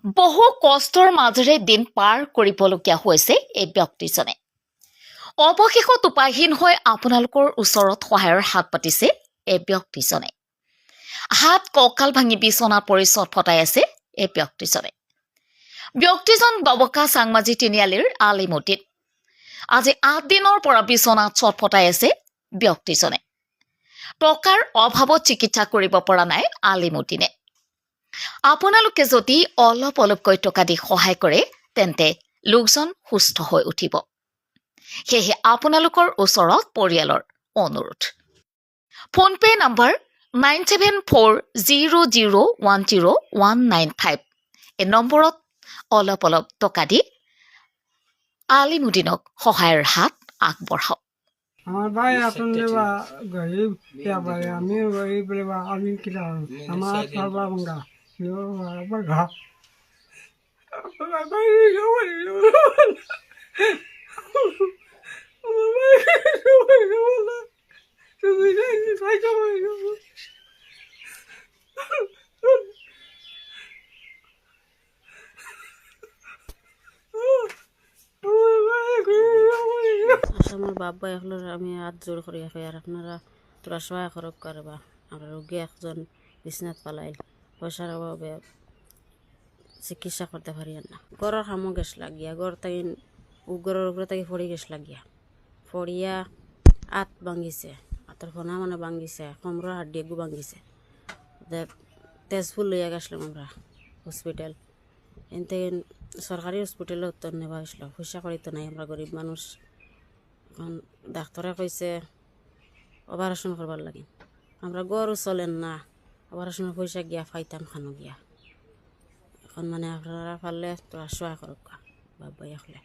বহু কষ্টৰ মাজেৰে দিন পাৰ কৰিবলগীয়া হৈছে এই ব্যক্তিজনে। অৱশেষত উপায়হীন হৈ আপোনালোকৰ ওচৰত সহায়ৰ হাত পাতিছে এই ব্যক্তিজনে। হাত কঁকাল ভাঙি বিচনাত পৰি ছটফটাই আছে এই ব্যক্তিজনে। ব্যক্তিজন ববকা চাংমাজি তিনিআলিৰ আলিমুদ্দিন। আজি 8 দিনৰ পৰা বিচনাত ছটফটাই আছে ব্যক্তিজনে। টকাৰ অভাৱত চিকিৎসা কৰিব পৰা নাই আলিমুদ্দিনে। আপোনালোকে যদি অলপকৈ টকা দি সহায় কৰে তেন্তে লোকজন সুস্থ হৈ উঠিব। সেয়েহে আপোনালোকৰ ওচৰত পৰিয়ালৰ অনুৰোধ। ফোনপে নম্বৰ 9740010195 এই নম্বৰত অলপ টকা দি আলিমুদ্দিনক সহায়ৰ হাত আগবঢ়াওক। আমার ভাই এখন লেবা গরিব ব্যাপারে আমি গরিব লেবা আমি কিনা আমার সর্বা বঙ্গা ঘা আমার বাবা এগুলোর আমি হাত জোর করি আর আপনারা তোরা সহায় খরচ করবা। আমরা রোগী একজন বিছনাত পালাইল, পয়সার অভাবে চিকিৎসা করতে পারি না। গড়ের খামো গেছ লাগিয়া গড় তাই গড়ের উপরে তাকে ফড়ি গেছ লাগিয়া ফড়িয়া আত ভাঙিছে, আতর ফোনা মানে ভাঙিছে, কমর হাড্ডি এগু ভাঙিছে। তেজপুর লইয়া গেছিলাম আমরা হসপিটাল। এনতে সরকারি হসপিটালে উত্তর নেওয়া হয়েছিল, পয়সা করি তো নাই, আমরা গরিব মানুষ। এখন ডাক্তারে কইছে অপারেশন করবার লাগে, আমরা গরু চলেন না, অপারেশনের পয়সা গিয়া ফাইতাম খানো গিয়া। এখন মানে আপনারা পারলে তোরা সহায় করক বাবা হলে।